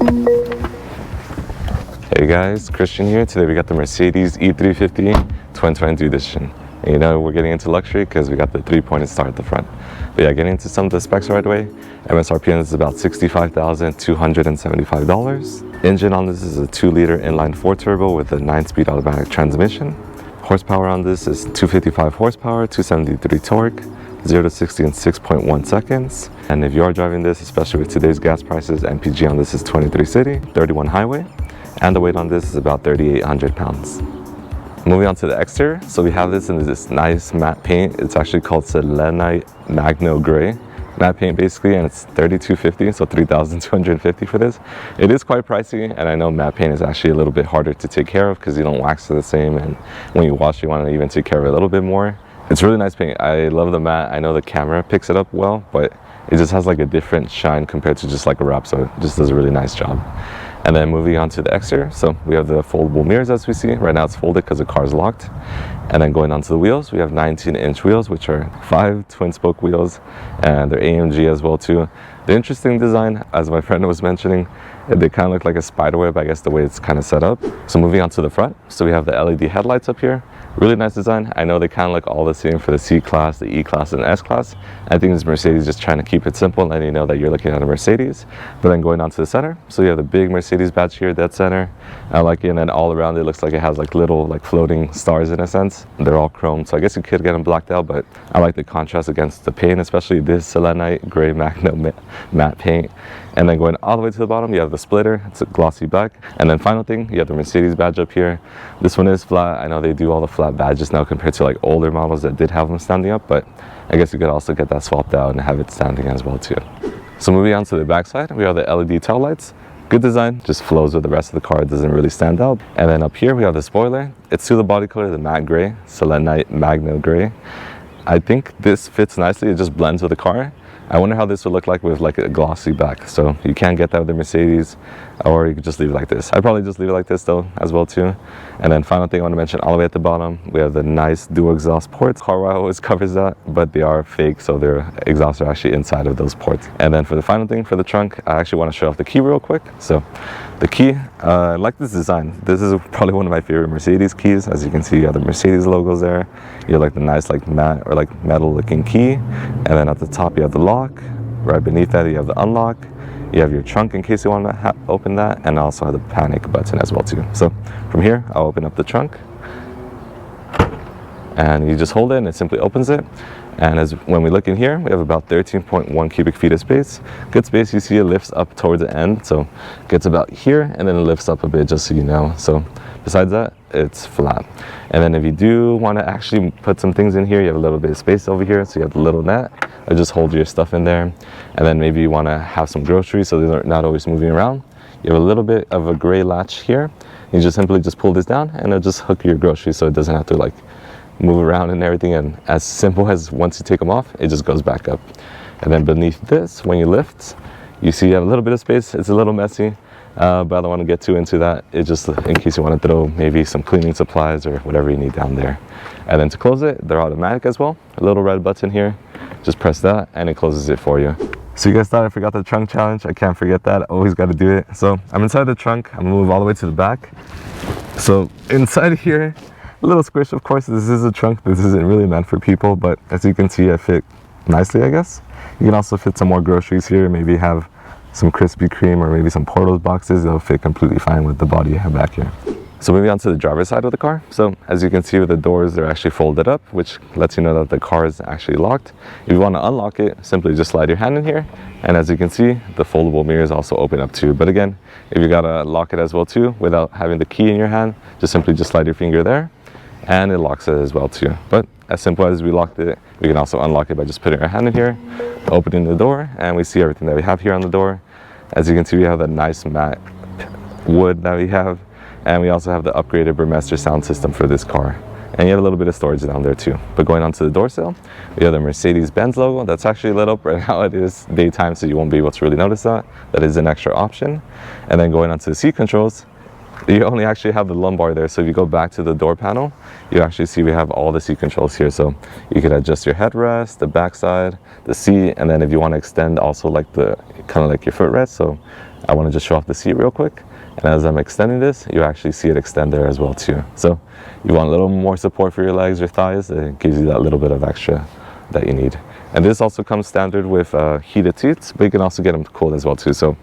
Hey guys, Christian here. Today we got the Mercedes E350 2022 edition. And you know, we're getting into luxury because we got the 3-pointed star at the front. But yeah, getting into some of the specs right away. MSRP on this is about $65,275. Engine on this is a 2-liter inline 4-turbo with a 9-speed automatic transmission. Horsepower on this is 255 horsepower, 273 torque, 0 to 60 in 6.1 seconds. And if you are driving this, especially with today's gas prices, MPG on this is 23 city, 31 highway. And the weight on this is about 3,800 pounds. Moving on to the exterior, so we have this in this nice matte paint. It's actually called Selenite Magno Grey Matte paint basically, and it's $3,250, so $3,250 for this. It is quite pricey, and I know matte paint is actually a little bit harder to take care of because you don't wax it the same, and when you wash you want to even take care of it a little bit more. It's really nice paint. I love the matte. I know the camera picks it up well, but it just has like a different shine compared to just like a wrap, so it just does a really nice job. And then moving on to the exterior, so we have the foldable mirrors as we see. Right now it's folded because the car is locked. And then going on to the wheels, we have 19-inch wheels, which are 5 twin-spoke wheels, and they're AMG as well too. The interesting design, as my friend was mentioning, they kind of look like a spider web, I guess the way it's kind of set up. So moving on to the front, so we have the LED headlights up here. Really nice design. I know they kind of look all the same for the C-Class, the E-Class, and S-Class. I think this Mercedes is just trying to keep it simple and letting you know that you're looking at a Mercedes. But then going on to the center, so you have the big Mercedes badge here, dead center. I like it, and then all around it looks like it has like little like floating stars in a sense. They're all chrome, so I guess you could get them blacked out, but I like the contrast against the paint, especially this Selenite Grey Magno Matte paint. And then going all the way to the bottom, you have the splitter. It's a glossy black. And then final thing, you have the Mercedes badge up here. This one is flat. I know they do all the flat badges now compared to like older models that did have them standing up, but I guess you could also get that swapped out and have it standing as well too. So moving on to the back side, we have the LED tail lights. Good design, just flows with the rest of the car. It doesn't really stand out. And then up here we have the spoiler. It's to the body color, the matte gray, Selenite Magno Grey. I think this fits nicely. It just blends with the car. I wonder how this would look like with like a glossy back. So you can get that with the Mercedes, or you could just leave it like this. I'd probably just leave it like this though as well too. And then final thing I want to mention, all the way at the bottom, we have the nice dual exhaust ports. Carwow always covers that, but they are fake, so their exhausts are actually inside of those ports. And then for the final thing, for the trunk, I actually want to show off the key real quick. So the key, I like this design. This is probably one of my favorite Mercedes keys. As you can see, you have the Mercedes logos there. You have like the nice like matte or like metal looking key. And then at the top you have the lock. Right beneath that you have the unlock. You have your trunk in case you want to open that, and also have the panic button as well too. So from here, I'll open up the trunk. And you just hold it and it simply opens it. And as when we look in here, we have about 13.1 cubic feet of space. Good space. You see it lifts up towards the end, so it gets about here and then it lifts up a bit, just so you know. So besides that, it's flat. And then if you do want to actually put some things in here, you have a little bit of space over here, so you have the little net. Or just hold your stuff in there. And then maybe you want to have some groceries so they're not always moving around. You have a little bit of a gray latch here. You just simply just pull this down and it'll just hook your groceries so it doesn't have to like move around and everything. And as simple as once you take them off, it just goes back up. And then beneath this, when you lift, you see you have a little bit of space. It's a little messy, but I don't want to get too into that. It's just in case you want to throw maybe some cleaning supplies or whatever you need down there. And then to close it, they're automatic as well. A little red button here. Just press that and it closes it for you. So you guys thought I forgot the trunk challenge? I can't forget that. I always got to do it. So I'm inside the trunk. I'm gonna move all the way to the back. So inside here, a little squish, of course. This is a trunk. This isn't really meant for people, but as you can see, I fit nicely, I guess. You can also fit some more groceries here. Maybe have some Krispy Kreme or maybe some Portos boxes. They'll fit completely fine with the body you have back here. So moving on to the driver's side of the car. So as you can see with the doors, they're actually folded up, which lets you know that the car is actually locked. If you want to unlock it, simply just slide your hand in here. And as you can see, the foldable mirrors also open up too. But again, if you gotta lock it as well too, without having the key in your hand, just simply just slide your finger there and it locks it as well too. But as simple as we locked it, we can also unlock it by just putting our hand in here, opening the door, and we see everything that we have here on the door. As you can see, we have that nice matte wood that we have. And we also have the upgraded Burmester sound system for this car. And you have a little bit of storage down there too. But going on to the door sill, we have the Mercedes-Benz logo. That's actually lit up. Right now it is daytime, so you won't be able to really notice that. That is an extra option. And then going on to the seat controls, you only actually have the lumbar there. So if you go back to the door panel, you actually see we have all the seat controls here. So you can adjust your headrest, the backside, the seat, and then if you want to extend also like the kind of like your footrest. So I want to just show off the seat real quick. And as I'm extending this, you actually see it extend there as well too. So you want a little more support for your legs or thighs, it gives you that little bit of extra that you need. And this also comes standard with heated seats, but you can also get them cooled as well too. So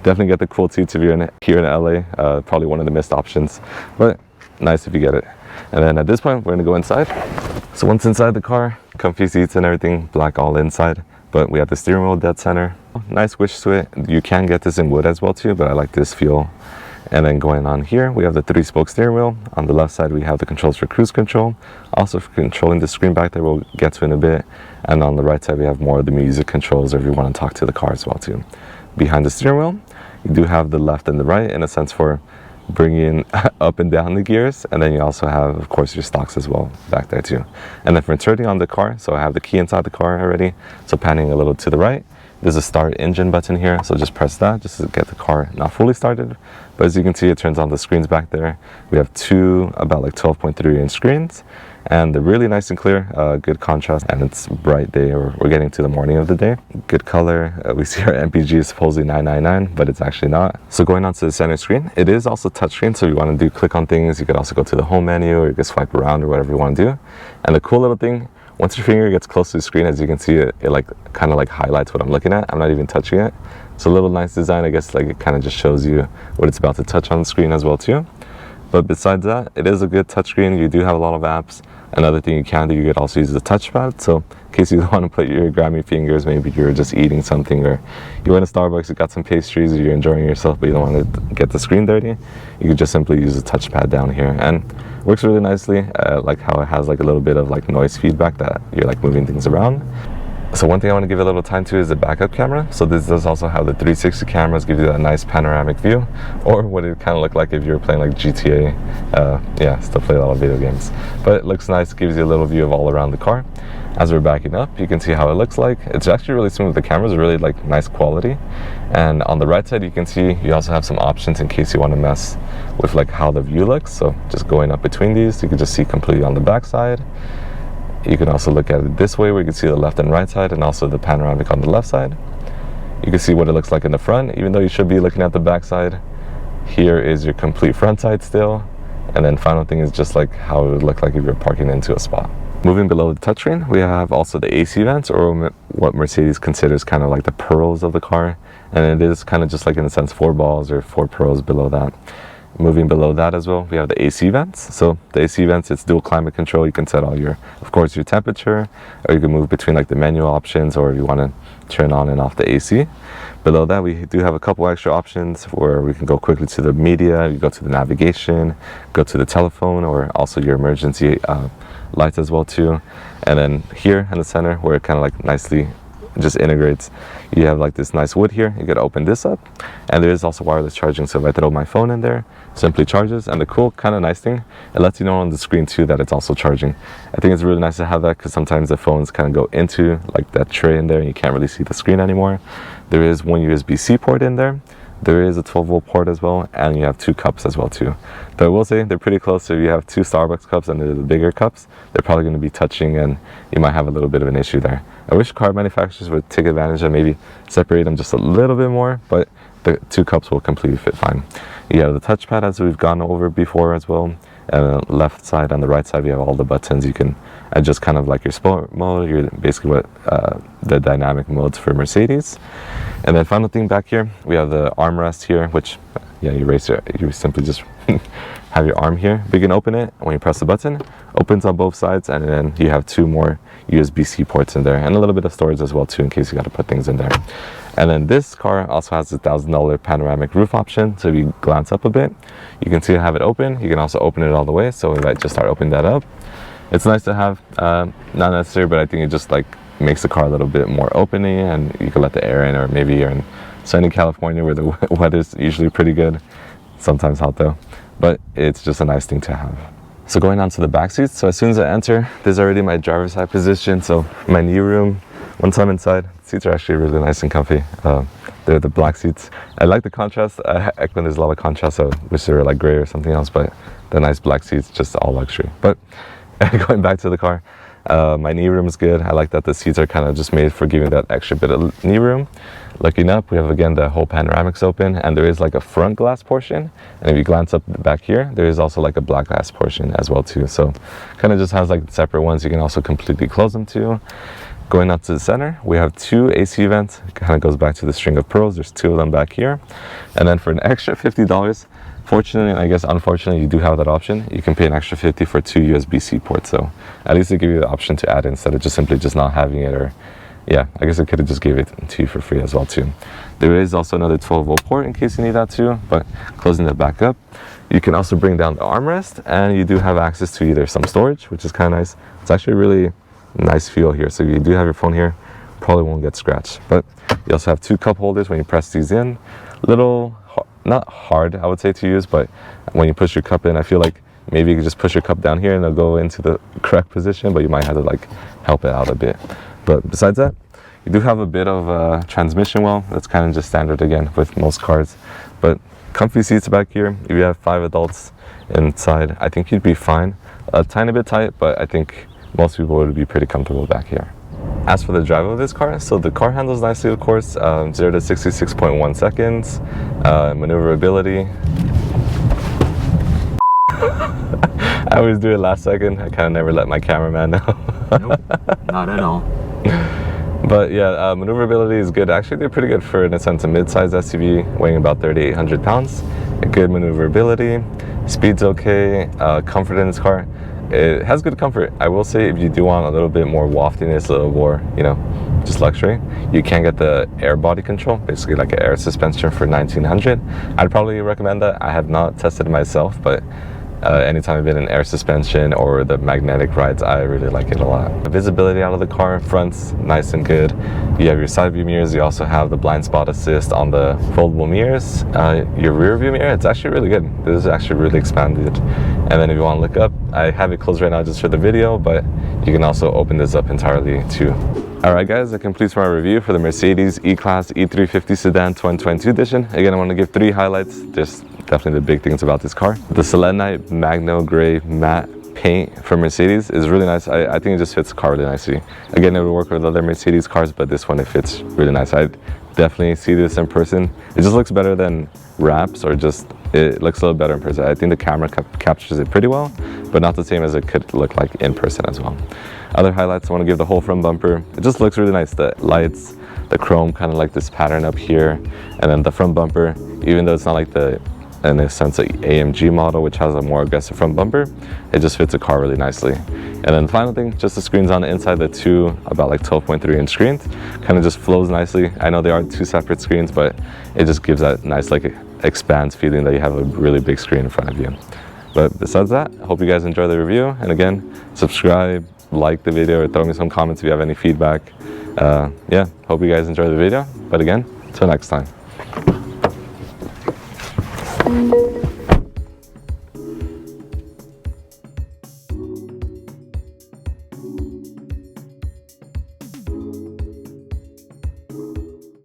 definitely get the cooled seats if you're here in LA, probably one of the missed options, but nice if you get it. And then at this point, we're gonna go inside. So once inside the car, comfy seats and everything, black all inside, but we have the steering wheel dead center. Nice switch to it. You can get this in wood as well too, but I like this feel. And then going on here, we have the 3-spoke steering wheel. On the left side, we have the controls for cruise control. Also for controlling the screen back there, we'll get to in a bit. And on the right side, we have more of the music controls, or if you want to talk to the car as well too. Behind the steering wheel, you do have the left and the right in a sense for bringing up and down the gears. And then you also have, of course, your stocks as well back there too. And then for turning on the car, so I have the key inside the car already. So panning a little to the right, there's a start engine button here, so just press that just to get the car not fully started. But as you can see, it turns on the screens back there. We have two about like 12.3 inch screens, and they're really nice and clear, good contrast, and it's bright day, or we're getting to the morning of the day. Good color. We see our MPG is supposedly 999, but it's actually not. So going on to the center screen, it is also touchscreen, so if you want to do click on things, you could also go to the home menu, or you can swipe around or whatever you want to do. And the cool little thing, once your finger gets close to the screen, as you can see, it like kind of like highlights what I'm looking at. I'm not even touching it. It's a little nice design, I guess, like it kind of just shows you what it's about to touch on the screen as well too. But besides that, it is a good touchscreen. You do have a lot of apps. Another thing you can do, you could also use the touchpad. So in case you don't want to put grab your fingers, maybe you're just eating something, or you're in a Starbucks, you got some pastries, or you're enjoying yourself, but you don't want to get the screen dirty, you could just simply use the touchpad down here. And it works really nicely, like how it has like a little bit of like noise feedback that you're like moving things around. So one thing I want to give a little time to is the backup camera. So this does also have the 360 cameras, give you that nice panoramic view, or what it kind of look like if you were playing like GTA. Yeah, still play a lot of video games, but it looks nice, gives you a little view of all around the car. As we're backing up, you can see how it looks like. It's actually really smooth. The camera's really like nice quality. And on the right side, you can see you also have some options in case you want to mess with like how the view looks. So just going up between these, you can just see completely on the back side. You can also look at it this way, where you can see the left and right side, and also the panoramic on the left side. You can see what it looks like in the front, even though you should be looking at the back side. Here is your complete front side still. And then final thing is just like how it would look like if you're parking into a spot. Moving below the touchscreen, we have also the AC vents, or what Mercedes considers kind of like the pearls of the car. And it is kind of just like, in a sense, 4 balls or 4 pearls below that. Moving below that as well, we have the AC vents. So the AC vents, it's dual climate control. You can set all your, of course, your temperature, or you can move between like the manual options, or if you want to turn on and off the AC. Below that, we do have a couple extra options where we can go quickly to the media, you go to the navigation, go to the telephone, or also your emergency lights as well too. And then here in the center, where it kind of like nicely just integrates, you have like this nice wood here. You could open this up, and there is also wireless charging, so if I throw my phone in there, simply charges. And the cool kind of nice thing, it lets you know on the screen too that it's also charging. I think it's really nice to have that, because sometimes the phones kind of go into like that tray in there and you can't really see the screen anymore. There is one USB-C port in there. There is a 12-volt port as well, and you have 2 cups as well too. Though I will say they're pretty close, so if you have 2 Starbucks cups and they're the bigger cups, they're probably going to be touching, and you might have a little bit of an issue there. I wish car manufacturers would take advantage and maybe separate them just a little bit more, but the 2 cups will completely fit fine. You have the touchpad, as we've gone over before as well. And on the left side and the right side, we have all the buttons. You can adjust kind of like your sport mode, your basically what the dynamic modes for Mercedes. And then final thing back here, we have the armrest here, which yeah, you simply just have your arm here. But you can open it when you press the button. Opens on both sides, and then you have 2 more USB-C ports in there, and a little bit of storage as well too, in case you got to put things in there. And then this car also has a $1,000 panoramic roof option. So if you glance up a bit, you can see I have it open. You can also open it all the way. So if I just start opening that up, it's nice to have, not necessary, but I think it just like makes the car a little bit more opening, and you can let the air in, or maybe you're in sunny California where the weather's usually pretty good. Sometimes hot though, but it's just a nice thing to have. So going on to the back seats. So as soon as I enter, there's already my driver's side position. So my knee room, once I'm inside, seats are actually really nice and comfy. They're the black seats. I like the contrast. When there's a lot of contrast, I wish they were like gray or something else, but the nice black seats, just all luxury. But going back to the car, My knee room is good. I like that the seats are kind of just made for giving that extra bit of knee room. Looking up, we have again the whole panoramics open, and there is like a front glass portion. And if you glance up back here, there is also like a black glass portion as well too. So kind of just has like separate ones. You can also completely close them too. Going up to the center, we have 2 AC vents. It kind of goes back to the string of pearls. There's 2 of them back here. And then for an extra $50, fortunately, and I guess unfortunately, you do have that option. You can pay an extra $50 for 2 USB-C ports. So at least they give you the option to add instead of just simply just not having it, or yeah, I guess I could have just gave it to you for free as well too. There is also another 12-volt port in case you need that too, but closing that back up, you can also bring down the armrest, and you do have access to either some storage, which is kind of nice. It's actually really nice feel here. So if you do have your phone here, probably won't get scratched. But you also have 2 cup holders when you press these in. Little, not hard, I would say, to use, but when you push your cup in, I feel like maybe you can just push your cup down here and it'll go into the correct position, but you might have to like help it out a bit. But besides that, you do have a bit of a transmission well. That's kind of just standard again with most cars. But comfy seats back here. If you have 5 adults inside, I think you'd be fine. A tiny bit tight, but I think most people would be pretty comfortable back here. As for the drive of this car, so the car handles nicely, of course. 0 to 66.1 seconds. Maneuverability. I always do it last second. I kind of never let my cameraman know. Nope, not at all. But yeah, maneuverability is good. Actually, they're pretty good for, in a sense, a mid-sized SUV weighing about 3,800 pounds. A good maneuverability. Speed's okay. Comfort in this car. It has good comfort. I will say, if you do want a little bit more waftiness, a little more, you know, just luxury, you can get the air body control, basically like an air suspension for $1,900. I'd probably recommend that. I have not tested it myself, but anytime I've been in air suspension or the magnetic rides, I really like it a lot. The visibility out of the car, front's nice and good. You have your side view mirrors. You also have the blind spot assist on the foldable mirrors. Your rear view mirror, it's actually really good. This is actually really expanded. And then if you want to look up, I have it closed right now just for the video, but you can also open this up entirely too. Alright guys, that completes my review for the Mercedes E-Class E350 Sedan 2022 edition. Again, I want to give 3 highlights. Just definitely the big things about this car. The Selenite Magno Grey Matte paint from Mercedes is really nice. I think it just fits the car really nicely. Again, it would work with other Mercedes cars, but this one, it fits really nice. I definitely see this in person. It just looks better than wraps, or just, it looks a little better in person. I think the camera captures it pretty well, but not the same as it could look like in person as well. Other highlights, I want to give the whole front bumper. It just looks really nice. The lights, the chrome, kind of like this pattern up here, and then the front bumper, even though it's not like the, in a sense, the AMG model, which has a more aggressive front bumper, it just fits the car really nicely. And then the final thing, just the screens on the inside, the 2 about like 12.3 inch screens, kind of just flows nicely. I know they are 2 separate screens, but it just gives that nice like expands feeling that you have a really big screen in front of you. But besides that, I hope you guys enjoy the review. And again, subscribe, like the video, or throw me some comments if you have any feedback. Yeah, hope you guys enjoy the video. But again, till next time.